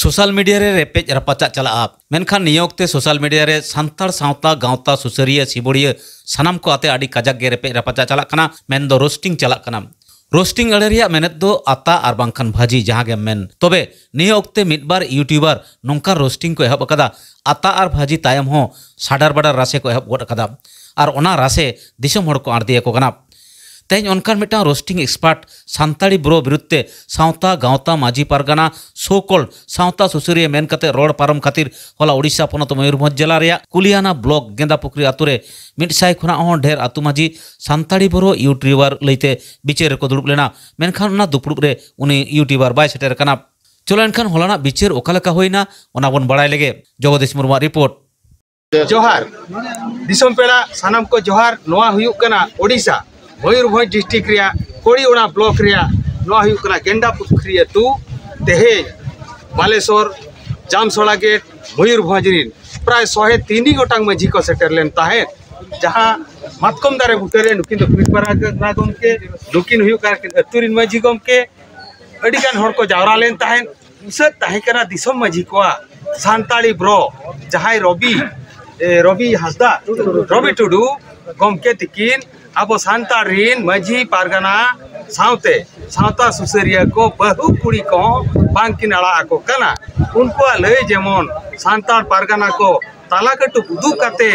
Social media रे रेपेज रपाचा चला मेनखान नियोगते social media रे सांतार सावता गावता सुसरिया सिबोड़िया सानाम को आते आड़ी काजाक गे रेपेज रपाचा चला कना मेन दो रोस्टिंग चला कना रोस्टिंग अड़े रिया मेहनत दो आता और बांखान भाजी जहाँ गे मेन तबे नियोगते मिदबार यूट्यूबर नोंका रोस्टिंग को एहब अकदा आता और भाजी तायम हो साडार बाडार रासे को एहब गोड अकदा और ओना रासे दिसम होड़ को आड़दिया को कना तेज उनकान मिटा रोस्टिंग एक्सपर्ट सान्ताड़ी ब्रो विरुद्धे सावता गावता माझी पारगाना सोकल सावता सुसरिया मेन कते रोड पारम खातिर होला ओडिशा पनत मयूरभंज जिला रे कुलियाना ब्लॉक गेंदापुखरी आतुरे मिडसाई खुना हो ढेर आतु माझी सान्ताड़ी ब्रो यूट्यूबर लैते बिचेर को दुड़ुब लेना मेनखान उना दुपुड़ुब रे उनी यूट्यूबर बाय सेटेर कना चलो एनखान होलाना बिचेर ओकालेका होइना ओना बोन बड़ाय लेगे जगदीश मुर्मू रिपोर्ट जोहार दिसम पेड़ा सानाम को जोहार नोआ हुयुक कना ओडिशा मयूरभंज डिस्ट्रिक्ट रिया कोड़ीओना ब्लॉक रिया नोआ हुयुक कना गेंदापुखरी अतु तेहेज बालेश्वर जामसोड़ा गेट मयूरभंज रिन प्राय 103 गोटांग माझी को सेटर लेन ताहे जहां मातकम दारे बुटेरे नुकिन दो पिटपारा ना गमके नुकिन हुयुक कना अतुरिन माझी गमके अडिगान हर को जावरा लेन ताहे उसे ताहे कना दिसम माझी को सान्ताड़ी ब्रो जहां रवि हासदा रवि टुडू गमके तिकिन अब सान्ताड़ीन माझी पारगाना सावते सावता सुसरिया को बहु कुड़ी को बांकिन अड़ा को कना उनको लय जेमन सान्ताड़ पारगाना को ताला कटु उदू काते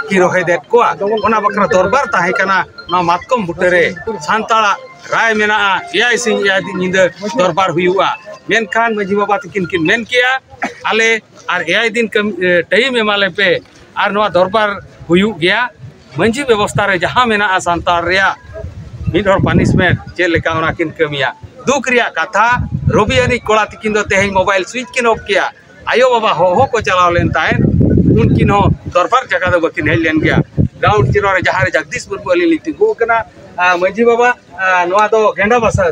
की रोहे देत को ओना बकरा दरबार ताहे कना ना मातकम बुटेरे सान्ताड़ा राय मेना एआई सिंह एआई दिन निंद दरबार हुआ मेनखान माझी बाबा तिकिन किन मेन किया आले और एआई दिन टाइम एमाले पे और नवा दरबार हुयु गया मंजी व्यवस्था रे जहां मेना सान्ताड़ रिया मिडहर पनिशमेंट चे लेका ओना किन कमिया दुख रिया कथा रबियानी कोड़ा तिकिन दो तेहें मोबाइल स्विच किन ऑफ किया आयो बाबा हो को चलाव लेन ताहे उनकिन हो दरबार जगह दो बकिन हेल लेन गया ग्राउंड जीरो रे जहां रे जगदीश मुर्मू अली लिति गो कना मंजी बाबा नवा दो गेंडा बसा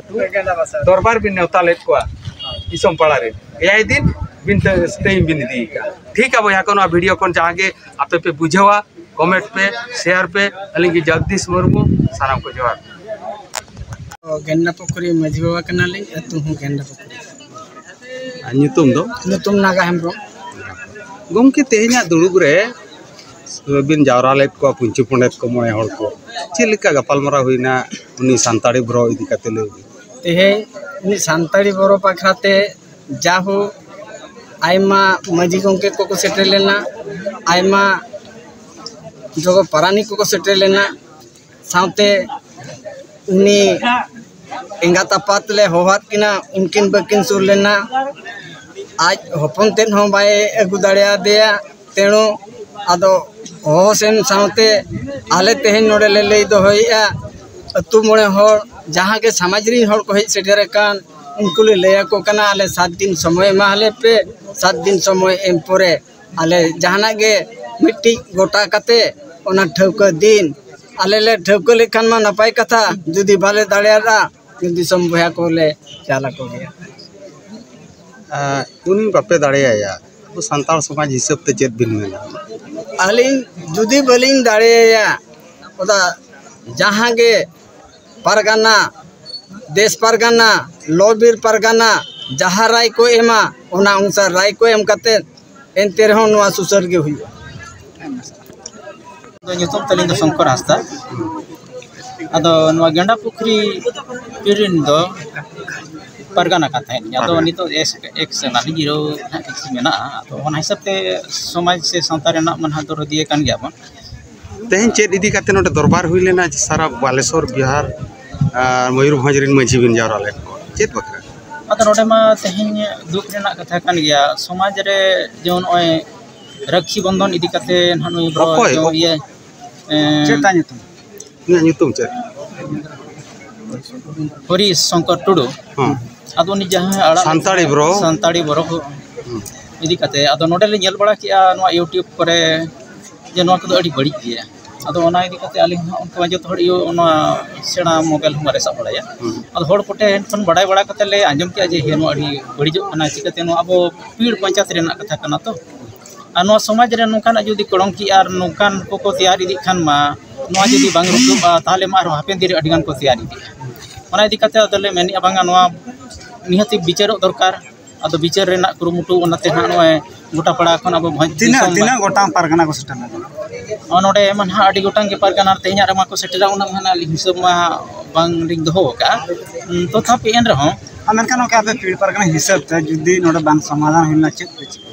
दरबार बिन नेवता लेत को इसम पड़ा रे एआई दिन बिन टाइम बिन दी का ठीक है भैया को वीडियो को जहां आपे पे बुझेवा कमेंट पे शेयर पे अलिंगी जगदीश मुर्मू सानाम को जोहार गेंदापुखरी माझी बाबा कनाली अतु हूँ गेंदापुखरी ᱧᱩᱛᱩᱢ ᱫᱚ नागा हेम्ब्रम गमके तेहेኛ दुड़ुब रे बिन जावरा लेत को पुंचु पंडित को मोए हड़ को चेलिका गपालमारा हुइना उनी सान्ताड़ी ब्रो इदी काते ले तेहे उनी सान्ताड़ी ब्रो पाखराते जाहु आयमा माझी गमके को सेटेल लेना आयमा जो पारानी को सेटेल लेना सावते उनी एंगात आपात ले होहात किना उनकिन बकिन सुर लेना आज हपन तेन हो बाय अगु दाड़िया देया तेणु आदो हो सेन सावते आले तेहेन नोडे ले लई दो होइया अतु मोड़े होड़ जहां के समाज री होड़ को हेज सेटेर कान उनको ले लया को कना आले 7 दिन समय माहले पे 7 दिन समय एम पोरे आले जहाना गे मिट्टी गोटा काते ओना ठौका दिन आले ले ठौका लेखान मा नपाय कथा जुदी बाले दाड़िया जुदी संभया को ले चाला को गया उनी बापे दाड़िया अब सान्ताड़ समाज हिसाब ते चेत बिन मेना आलिन जुदी बलिन दाड़िया ओदा जहां गे पारगाना देश पारगाना लोबीर पारगाना जहां राय को एमा ओना अनुसार राय को एम कते एनते रहो नवा सुसर गे हुआ ᱧᱩᱛᱩᱢ ᱛᱟᱹᱞᱤᱧ ᱫᱚ ᱥᱚᱝᱠᱚᱨ ᱦᱟᱸᱥᱫᱟ ᱟᱫᱚ ᱱᱚᱣᱟ ᱜᱮᱸᱰᱟᱯᱩᱠᱷᱨᱤ ᱯᱤᱨᱤᱱ ᱫᱚ ᱯᱟᱨᱜᱟᱱᱟ ᱠᱟᱱ ᱛᱟᱦᱮᱸᱫ ᱟᱫᱚ ᱱᱤᱛᱚᱜ ᱮᱠᱥ ᱱᱟᱦᱟᱜ ᱡᱤᱨᱟᱹᱣ ᱱᱟᱦᱟᱜ ᱠᱤᱪᱷᱩ ᱢᱮᱱᱟᱜᱼᱟ ᱟᱫᱚ ᱚᱱᱟ ᱦᱤᱥᱟᱹᱵ ᱛᱮ ᱥᱚᱢᱟᱡᱽ ᱥᱮ ᱥᱟᱶᱛᱟ ᱨᱮᱱᱟᱜ ᱢᱟ ᱱᱟᱦᱟᱜ ᱫᱚᱨᱚᱫ ᱤᱭᱟᱹ ᱠᱟᱱ ᱜᱮᱭᱟ ᱵᱚᱱ तेहें चेत इदी काते नोडे दरबार हुई लेना सारा बालेश्वर बिहार मयूरभंज रिन माझी बिन जावरा ले चेत बकरा ᱟᱫᱚ ᱱᱚᱰᱮ ᱢᱟ ᱛᱮᱦᱮᱧ ᱫᱩᱠ ᱨᱮᱱᱟᱜ ᱠᱟᱛᱷᱟ ᱠᱟᱱ ᱜᱮᱭᱟ ᱥᱚᱢᱟᱡᱽ ᱨᱮ ᱡᱮᱢᱚᱱ ᱱᱚᱜᱼᱚᱭ राखी बंधन इदी काते नहाग नुई ब्रो ये चेता ᱧᱩᱛᱩᱢ चेत हरि शंकर टुडू आदो नि जहां अड़ा सान्ताड़ी ब्रो को इदी काते आदो नोडे ले नेल बड़ा किया नवा यूट्यूब करे जे नवा को अड़ी बड़ी किया आदो ओना इदी काते आली उनका जत हड़ यो ओना सेना मोबाइल हमारे सब बड़ाया आदो हड़ कोटे हेडफोन बड़ाय बड़ा काते ले आंजम किया जे हेनो अड़ी बड़ी जो कना चिकते नो अब पीड़ पंचायत रेना कथा कना तो आ नो समाज रे नोकान जुदी कलंकी आर नोकान को तैयार इदी खान मा नो जुदी बांग रुकुबा ताले मा हापेन दिर अडिगान को तैयार इदी ओना इदी काते अदले मेनी बांगा नो निहति विचार दरकार ᱟᱫᱚ ᱵᱤᱪᱟᱹᱨ ᱨᱮᱱᱟᱜ ᱠᱩᱨᱩᱢᱩᱴᱩ ᱚᱱᱟᱛᱮ ᱦᱟᱸᱜ ᱱᱚᱜᱼᱚᱭ ᱜᱚᱴᱟ ᱯᱟᱲᱟ ᱠᱷᱚᱱ ᱟᱵᱚ ᱵᱷᱚᱸᱡᱽ ᱫᱤᱥᱚᱢ ᱛᱤᱱᱟᱹᱜ ᱜᱚᱴᱟᱝ ᱯᱟᱨᱜᱟᱱᱟ ᱠᱚ ᱥᱮᱴᱮᱨ ᱞᱮᱱᱟ? ᱱᱚᱰᱮ ᱢᱟ ᱱᱟᱦᱟᱜ ᱟᱹᱰᱤ ᱜᱚᱴᱟᱝ ᱜᱮ ᱯᱟᱨᱜᱟᱱᱟ ᱛᱮᱦᱮᱧᱟᱜ ᱨᱮᱢᱟ ᱠᱚ ᱥᱮᱴᱮᱨᱟ ᱩᱱᱟᱹᱜ ᱢᱟ ᱟᱹᱞᱤᱧ ᱦᱤᱥᱟᱹᱵ ᱢᱟ ᱵᱟᱝᱞᱤᱧ ᱫᱚᱦᱚ ᱟᱠᱟᱜᱼᱟ ᱛᱚᱛᱷᱟᱯि ᱮᱱ ᱨᱮᱦᱚᱸ ᱢᱮᱱᱠᱷᱟन ᱱᱚᱝᱠᱟ ᱟᱯᱮ ᱯᱤᱲ ᱯᱟᱨᱜᱟᱱᱟ ᱦᱤᱥᱟᱹᱵ ᱛᱮ ᱡᱩᱫᱤ ᱱᱚᱰᱮ ᱵᱟᱝ ᱥᱚᱢᱟধান ᱦᱩᱭᱱᱟ ᱪᱮᱫ ᱯᱮ ᱪᱤᱠᱟᱹ?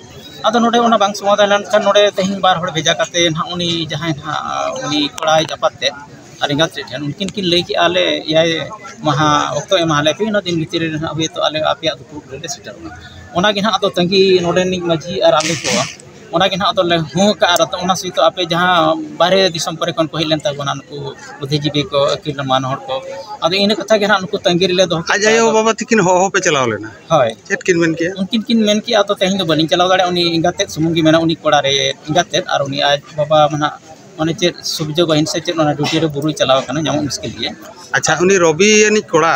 ᱟᱫᱚ ᱱᱚᱰᱮ ᱚᱱᱟ ᱵᱟᱝ ᱥᱚᱢᱟধান ᱞᱮᱱᱠᱷᱟᱱ ᱱᱚᱰᱮ ᱛᱮᱦᱮᱧ ᱵᱟᱨ ᱦᱚᱲ ᱵᱷᱮᱡᱟ ᱠᱟᱛᱮ ᱱᱟᱦᱟᱜ ᱩᱱᱤ ᱡᱟᱦᱟᱸᱭ ᱱᱟᱦᱟᱜ ᱩᱱᱤ ᱠᱚᱲᱟᱭ ᱟᱯᱟᱛ ᱛᱮᱫ ᱟᱨ ᱮᱸᱜᱟᱛ ᱴᱷᱮᱱ ᱩᱱᱠᱤᱱ ᱠᱤᱱ ᱞᱟᱹᱭ ᱠᱮᱜᱼᱟ ᱟᱞᱮ 7 ᱢᱟᱦᱟ ᱚᱠᱛᱚ ᱮᱢᱟᱞᱮ ᱯᱮ ᱚᱱᱟ ᱫᱤᱱ ᱵᱷᱤᱛᱨᱤ ᱨᱮ ᱱᱟᱦᱟᱜ ᱦᱚᱭᱛᱳ ᱟᱞᱮ ᱟᱯᱮᱭᱟᱜ ᱫᱩᱯᱩᱲᱩᱵ ᱨᱮᱞᱮ ᱥᱮᱴᱮᱨᱚᱜᱼᱟ ᱚᱱᱟᱜᱮ ᱱᱟᱦᱟᱜ ᱟᱫᱚ ᱛᱟᱺᱜᱤ ᱱᱚᱰᱮᱱᱤᱡ ᱢᱟᱺᱡᱷᱤ ᱟᱨ ᱟᱞᱮ ᱠᱚ ᱚᱱᱟᱜᱮ ᱱᱟᱦᱟᱜ ᱟᱫᱚᱞᱮ ᱦᱩᱸ ᱠᱟᱜᱼᱟ ᱟᱨ ᱚᱱᱟ ᱥᱚହିତ ᱟᱯᱮ ᱡᱟᱦᱟᱸ ᱵᱟᱦᱨᱮ ᱫᱤᱥᱚᱢ ᱠᱚᱨᱮ ᱠᱷᱚᱱ ᱠᱚ ᱦᱮᱡ ᱞᱮᱱ ᱛᱟᱵᱚᱱᱟ ᱱᱩᱠᱩ ᱵᱩᱫᱽᱫᱷᱤᱡᱤᱵᱤ ᱠᱚ ᱟᱹᱠᱤᱞ ᱢᱟᱱ ᱦᱚᱲ ᱠᱚ ᱟᱫᱚ ᱤᱱᱟᱹ ᱠᱟᱛᱷᱟ ᱜᱮ ᱱᱟᱦᱟᱜ ᱱᱩᱠᱩ ᱛᱟᱺᱜᱤ ᱨᱮᱞᱮ ᱫᱚᱦᱚ ᱟᱡ ᱟᱭᱳ ᱵᱟᱵᱟ ᱛᱤᱠᱤᱱ ᱦᱚᱦᱚ ᱯᱮ ᱪᱟᱞᱟᱣ ᱞᱮᱱᱟ? ᱦᱳᱭ ᱪᱮᱫ ᱠᱤᱱ ᱢᱮᱱ ᱠᱮᱜᱼᱟ? उनकिन किन मेन किया तो तेहन दो बलिंग चलाव दाड़े उनी इंगातेत सुमुंग गी मेना उनी कोड़ा रे इंगातेत और उनी आज बाबा मना माने चेत सुबजो बहिन से चेत ओना ड्यूटी रे बुरुई चलाव कना ᱧᱟᱢᱚᱜ मुश्किल ᱜᱮᱭᱟ। अच्छा उनी रवि यानी कोड़ा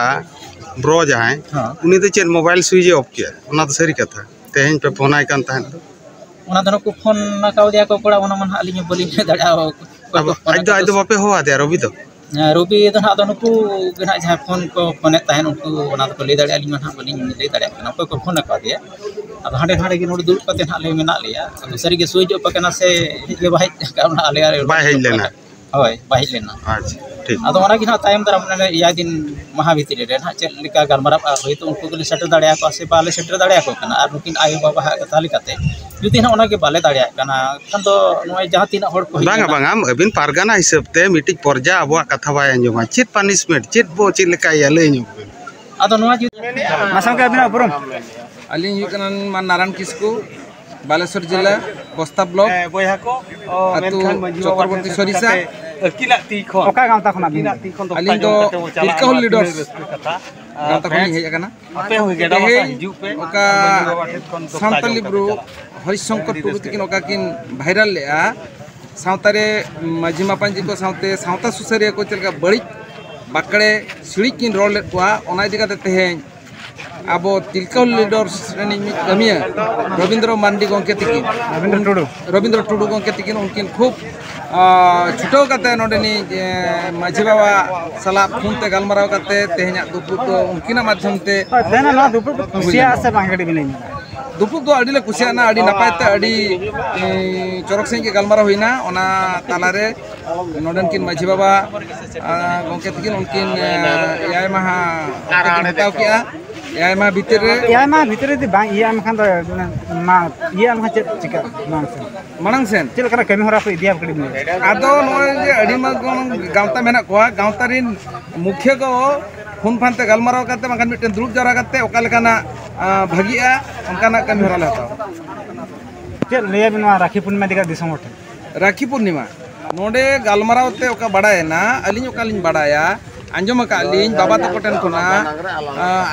ब्रो जहां उनी तो चेत मोबाइल स्विच ऑफ किया ओना तो सरी कथा तेहन पे फोन आय कान तहन ओना दनो को फोन ना काव दिया को कोड़ा ओना मन आलिᱧ बलिंग दाड़ा आज तो बापे होआ दे रवि तो रवि दो ना दनो को गना जहां फोन को फोन तहन उनको ओना को ले दाड़ा आलिᱧ मन बलिंग ले दाड़ा कना को फोन का दिया अब हांडे हांडे गे नोड दुड़ कते ना ले मेना लिया अब सरी के स्विच ऑफ कना से हे बाय का आले बाय हेज लेना होय बाय हेज लेना अच्छा ठीक आदो ओना गिना टाइम दरा मने या दिन महा भितरी रे ना चेल लिका गलमारा होयतो उनको गले सेटर दाड़िया को से बाले सेटर दाड़िया को कना आर नुकिन आयो बाबा हा कथा लिकाते जुदी ना ओना के बाले दाड़िया कना खान तो नोय जहां तीना हड़ को बांगा बांगा अबिन पारगाना हिसाब ते मिटिक पर्जा अबवा कथा बाय अंजमा चेत पनिशमेंट चेत बो चेत लिका या लय नु आदो नोआ जु मासाम के अबिना उपरम अलिंग मान नारायण किस्कू बालेश्वर जिला बस्ता ब्लॉक बोया को अतु चक्रवर्ती सरिसा अकिला ती खो ओका गांवता खना बिना अलिंग दो तिलकाहुल लीडर्स गांवता खनि हेज आकना आपे हो गेडा वासा हिजु पे ओका सांताली ब्रु हरिशंकर टुडू तिकिन ओका किन वायरल लेआ सावतारे माजी मापान जी को सावते सावता सुसरिया को चलका बड़ी बाकड़े सिड़ी किन रोल ले कोआ ओना इदी काते तेहें आबो तिलकाहुल लीडर्स रेनी कमिया रविंद्र मांडी गोंके तिकिन रविंद्र टुडू गोंके तिकिन उनकिन खूब छुटाव काते नोडेनी माझी बाबा सला फोन ते गलमाराव काते तेहेना दुपुक तो उनकिना माध्यम ते तेना ना दुपुक कुसिया से बांगड़ी बिनै दुपुक तो अड़ी ले कुसिया ना अड़ी नपाय ते अड़ी चरक सें के गलमाराव होइना ओना तालारे नोडन किन माझी बाबा गोंके तिकिन उनकिन याय महा हताव किया याय मा भीतर दी बांग इया मखान दो मा इया मखा चेत चिका मानang sen चेल करा कमी हरा पे इदिया कड़ी में आदो नोय जे अड़ी मा गांवता मेना कोआ गांवता रिन मुख्य को फोन फानते गलमाराव करते मखान मिटन दुरुब जरा करते ओका लेकाना भागिया उनकाना कमी हरा लेता चेल लेया बिनवा राखी पूर्णिमा दिका दिसम होटे राखी पूर्णिमा नोडे गलमाराव ते ओका बडायना अलिन ओका लिन बडाया आंजम कालीन बाबा तको ठेन कोना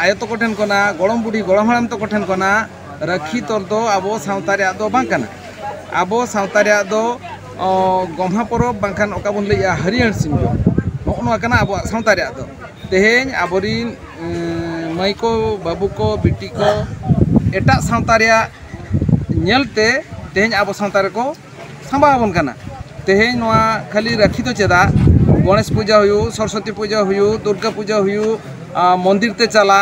आयो तको ठेन कोना गोड़म बुढ़ी गोड़म हड़ाम तको ठेन कोना राखी तोर दो आबो सावता रे दो बांग काना आबो सावता रे दो गम्हा परब बांखान ओका बन लैया हरियर सिंजो नोआ काना आबो सावता रे दो तेहेन आबोरिन माई को बाबू को बिटी को एटा सावता रे नेलते तेहेन आबो सावता रे को सांबा बन काना तेहेन नोआ खाली राखी तो चेदा गणेश पूजा हुयु सरस्वती पूजा हुयु दुर्गा पूजा हुयु मंदिर ते चला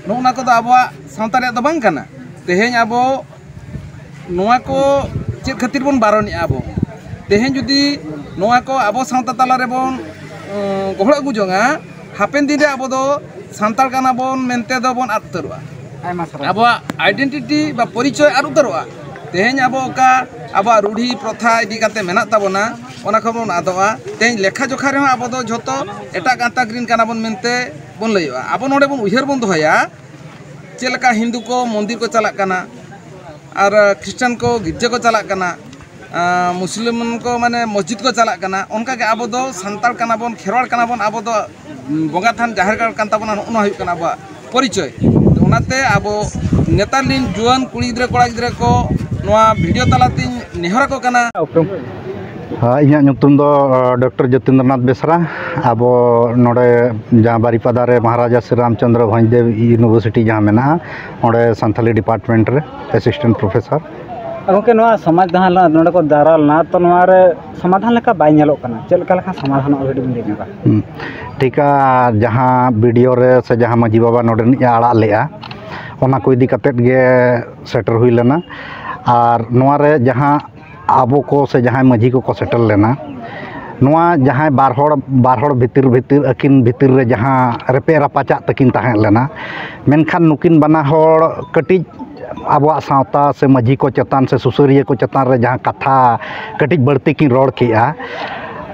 नोना को आबो सावता रे दो बांग काना तेहेन आबो नोआ को चेद खातिर बन बारन आबो तेहेन जुदी नोआ को आबो सावता ताला रे बन गहड़ अगु जोंगा हापेन दिन रे आबो दो सांताल काना बन मेनते दो बन आतरवा आबो आइडेंटिटी बा परिचय आर उतरवा तेहेन आबो का आबो रूढ़ी प्रथा इदी काते मेना ताबोना ओना खबन आदोआ तेहेन लेखा जोखा रे आबो दो झोतो एटा गांता ग्रीन काना बन मेनते बन लइवा आबो नोडे बन उहर बन दोहया चेलका हिंदू को मंदिर को चला काना और ख्रिस्टान को गिरजा को चला काना मुस्लिम को माने मस्जिद को चला काना उनका के आबो दो संताल काना बन खेरवाड़ काना बन आबो दो बंगा थान जाहिर कान ताबोना ओना हुयु काना आबो परिचय तो ओनाते आबो नेतार लिन जुआन कुड़ी गिद्रा कोड़ा गिद्रा को नोआ वीडियो तालातिन नेहरा को काना इᱧᱟᱹᱜ ᱧᱩᱛᱩᱢ ᱫᱚ ᱰᱚᱠᱴᱚᱨ ᱡᱚᱛᱤᱱᱫᱨᱚᱱᱟᱛᱷ ᱵᱮᱥᱨᱟ ᱟᱵᱚ ᱱᱚᱰᱮ ᱡᱟᱦᱟᱸ ᱵᱟᱨᱤᱯᱟᱫᱟ ᱨᱮ ᱢᱚᱦᱟᱨᱟᱡᱟ ᱥᱨᱤ ᱨᱟᱢᱪᱚᱱᱫᱨᱚ ᱵᱷᱚᱸᱡᱽᱫᱮᱵ ᱤᱭᱩᱱᱤᱵᱷᱟᱨᱥᱤᱴᱤ ᱡᱟᱦᱟᱸ ᱢᱮᱱᱟᱜᱼᱟ ᱚᱸᱰᱮ ᱥᱟᱱᱛᱟᱞᱤ ᱰᱤᱯᱟᱨᱴᱢᱮᱱᱴ ᱨᱮ ᱮᱥᱤᱥᱴᱮᱱᱴ ᱯᱨᱚᱯᱷᱮᱥᱚᱨ ᱜᱚᱝᱠᱮ ᱱᱚᱣᱟ ᱥᱚᱢᱟᱡᱽ ᱡᱟᱦᱟᱸ ᱱᱚᱰᱮ ᱠᱚ ᱫᱟᱨᱟ ᱞᱮᱱᱟ ᱛᱚ ᱱᱚᱣᱟ ᱨᱮ ᱥᱚᱢᱟধান ᱞᱮᱠᱟ ᱵᱟᱭ ᱧᱮᱞᱚᱜ ᱠᱟᱱᱟ ᱪᱮᱫ ᱞᱮᱠᱟ ᱞᱮᱠᱷᱟᱱ ᱥᱚᱢᱟধাᱱᱚᱜᱼᱟ ᱵᱷᱤᱰᱤᱭᱳ ᱵᱤᱱ ᱞᱟᱹᱭ ᱧᱚᱜᱟ ᱴᱷᱤᱠᱟ ᱡᱟᱦᱟᱸ ᱵᱤᱰᱤᱭᱳ ᱨᱮ ᱥᱮ ᱡᱟᱦᱟᱸ ᱢᱟᱺᱡᱷᱤ ᱵᱟᱵᱟ ᱱᱚᱰᱮᱱᱤᱡ ᱟᱲᱟᱜ ᱞᱮᱜᱼᱟ ᱚᱱᱟ ᱠᱚ ᱤᱫᱤ ᱠᱟᱛᱮᱫ ᱜᱮ ᱥᱮᱴᱮर हुई लेना और नोआ रे जहाँ आबो को से जहाँ माझी को सेटल लेना नोआ जहाँ बार हड़ भीतर अकिन भीतर रे जहाँ रेपे रापाचा तकिन तहें लेना मेनखान नुकिन बना हड़ कटिज आबोआ सावता से माझी को चेतान से सुसरिया को चेतान रे जहाँ कथा कटिज बढ़ती किन रोड किया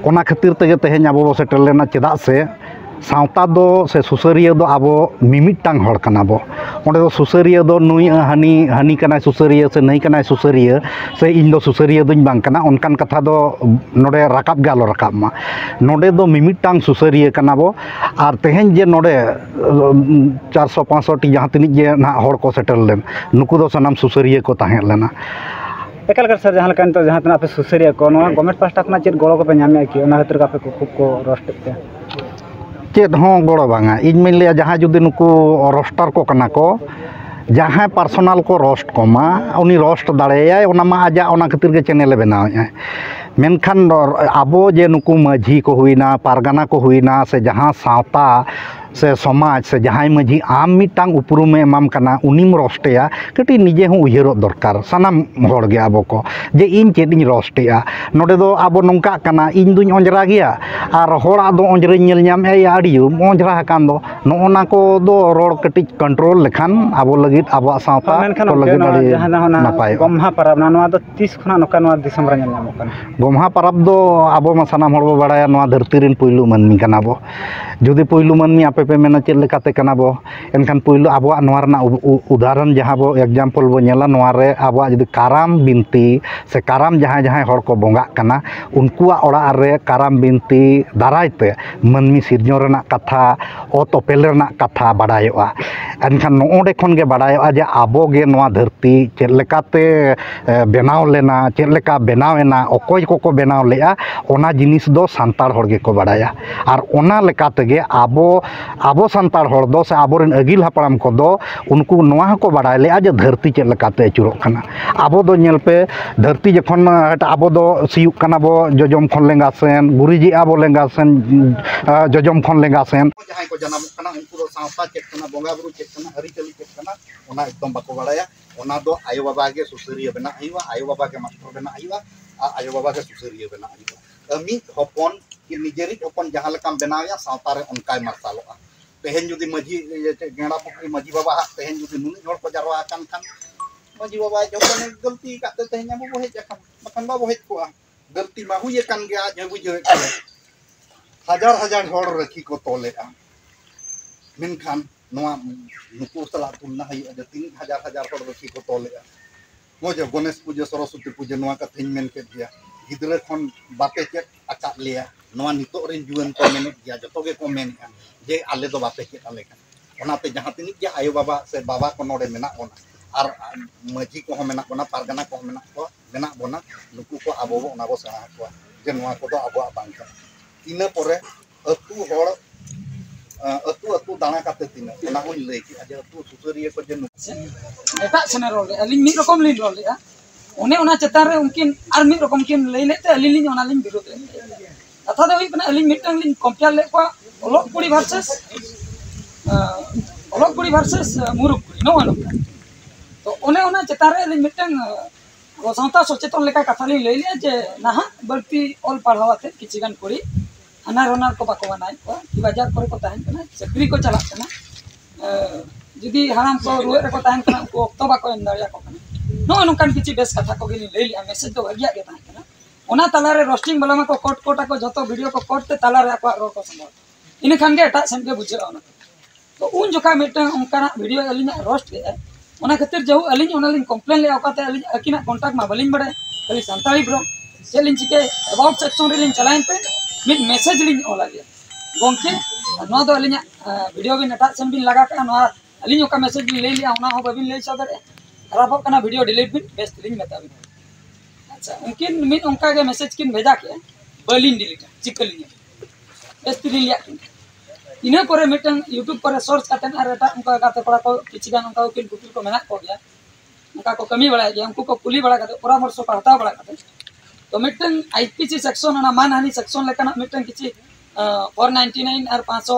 ओना खातिर तेगे तेहें आबो बो सेटल लेना चेदा से सावता दो से सुसरिया दो आबो मिमिटांग हड़ कना बो ओंडे दो सुसरिया दो नुई हानी हानी कना सुसरिया से नहीं कना सुसरिया से इन दो सुसरिया दुñ बांग कना उनकान कथा दो नोडे राकाब गालो राकाब मा नोडे दो मिमिटांग सुसरिया कना बो और तेहें जे नोडे 400-500 टी जहाँ तिनिज जे ना हड़ को सेटल लेन नुकु दो सनाम सुसरिया को ताहें लेना एकाल कर सर जहाँ तो जहाँ तना पे सुसरिया को गवर्नमेंट पास्टा खना चेत गड़ो को पे नामे कि ओना खातिर का पे खूब को रोस्ट पे चेत हों गड़ो बांगा इन में लिया जहाँ जुदी नुकु रोस्टर को कना को जहाँ पर्सनल को रोस्ट को मा उनी रोस्ट दाड़ेया ओना मा आजा ओना खातिर के चैनल बनावे मेनखान आबो जे नुकु माझी को हुईना पारगाना को हुईना से जहाँ सावता से समाज से जहाँ माझी आम मिटांग उपरुम एमाम कना उनिम रोस्टेया कटी निजे हूँ उयहरो दरकार सानाम हड़ गे आबो को जे इन चेद इन रोस्टेया नोडे दो आबो नोंका कना इन दुñ अंजरा गया और हड़ा दो अंजरे नेल नाम ए आडियो अंजरा हकान दो नोना को दो रोड कटी कंट्रोल लेखान आबो लगित आबो सावता को लगित नापाय गम्हा परब ना नोआ दो 30 खना नोका नोआ दिसम रे नेल नामो कना गम्हा परब दो आबो मा सानाम हड़ बो बाड़ाया नोआ धरती रिन पुइलु मानमी कना बो जुदी पुइलु मानमी आपे पे मेना चेद लेकाते कना बो एनखान पुइलु आबो नोआ उदाहरण जहाँ बो एग्जाम्पल बो नेला नोआ रे आबो जुदी काराम बिनती से काराम जहाँ जहाँ हड़ को बोंगा कना उनकुआ ओड़ा रे काराम बिनती दारायते मानमी सिरजों रेना कथा ओतोपेल रेना कथा बाड़ायोआ एनखान नोडे खन गे बाड़ायोआ जे आबो गे नोआ धरती चेद लेकाते बेनाव लेना चेद लेका बेनावेना अकोय को बेनाव लेआ ओना जिनिस दो सांताड़ हड़ गे को बाड़ाया और ओना लेकाते गे आबो सांताड़ हड़ दो से आबोरेन अगिल हापड़ाम को दो उनको नोआ को बाड़ाय लेआ जे धरती चेद लेकाते अचुरोग कना आबो दो नेल पे धरती जखन आबो दो सियुग कना बो जजम खन लेंगा सेन गुरिजी आबो लेंगा सेन जजम खन लेंगा सेन जहां को जनाम कना उनको दो सावता चेद कना बोंगा बुरु चेद कना हरि चली चेद कना ओना एकदम बाको बाड़ाया ओना दो आयो बाबा के सुसरिया बना आइवा आयो बाबा के मास्टर बना आइवा आयो बाबा के सुसरिया बना आइवा अमी हपन कि निजेरी हपन जहां लकाम बनाया सावता रे उनकाय मार्सालोआ तेहेन जुदी माझी गेड़ा पुकरी माझी बाबा तेहेन जुदी नुनी हड़ को जारवा कान खान माझी बाबा जखन गलती काते तेहेन आबो हेज अखान बखन बाबो हेज कोआ गलती मा हुई कान गया जे बुझे हजार हजार हड़ रखी को तोलेआ मेनखान नोआ नुकु सला तुलना है जे 3000 हड़ रखी को तोलेआ मोजे गणेश पूजा सरस्वती पूजा नोआ का थेन मेन के दिया गिदरे खन बापे चेक आका लिया नोआ नितो रेन जुवन को मेन दिया जतो गे को मेन जे आले दो बापे चेक आले का ओनाते जहां तिनिक जे आयो बाबा से बाबा को नोडे मेना ओना और माझी को मेना बोना पारगाना को मेना बोना नुकु को आबो ओना बो सेना को जे नोआ को दो आबो बांका इना परे अतु हड़ अतु दाना काते तिना ओना हो लई कि आज अतु सुसरिया को जे एटा सने रोल अलिन मिद रकम लिन रोल या ओने ओना चेतान रे उनकिन आर मिद रकम किन लई लेते अलिन लिन ओना लिन विरोध ले कथा दो हुई अलिन मिटंग लिन कंपेयर ले को ओलक कुड़ी वर्सेस मुरुक कुड़ी नो अनु तो ओने ओना चेतान रे अलिन मिटंग वो सावता सचेतन लेका कथा लिन लई ले जे नाहा बल्ती ऑल पढ़ावाते किछिगान कुड़ी अनार ओनार को बाको बनाय को कि बाजार करे को ताहन कना चक्री को चला कना जुदी हाराम को रुए रे को ताहन कना को ऑक्टो बाको एम दाड़िया को कना नो अनुकान किछि बेस कथा को गिली लई लिया मैसेज तो भगिया गे ताहन कना ओना ताला रे रोस्टिंग वाला मा को कोट को जतो वीडियो को कोट ते ताला रे आपा रो को संभव इन खान गे एटा सेन के बुझे ओना तो उन जोका मेटा उनकाना वीडियो अलिना रोस्ट के ओना खातिर जो अलिन ओना लिन कंप्लेन ले आकाते अलिन अकिना कांटेक्ट मा बलिन बड़े खाली संताली ब्रो चेलिन चिके अबाउट सेक्शन रे लिन चलाइनते मिड मैसेज लिन ओला गया गोंके नो दो अलिना वीडियो भी नटा सेन बिन लगा का नो अलिन ओका मैसेज ले लिया ओना हो बबिन ले सदर खराब कना वीडियो डिलीट बिन बेस्ट लिन मेता बिन अच्छा उनकिन मिड उनका के मैसेज किन भेजा के बलिन डिलीट चिकलिन बेस्ट लिन लिया इना परे मिटन यूट्यूब पर सर्च करते और एटा उनका गाते पड़ा को किछगान उनका किन गुटुल को मेना को गया उनका को कमी बड़ा गया उनको को कुली बड़ा करते परामर्श को हटाव बड़ा करते तो मिटन आईपीसी सेक्शन ना मानहानि सेक्शन लेकना मिटन किछि 499 और 500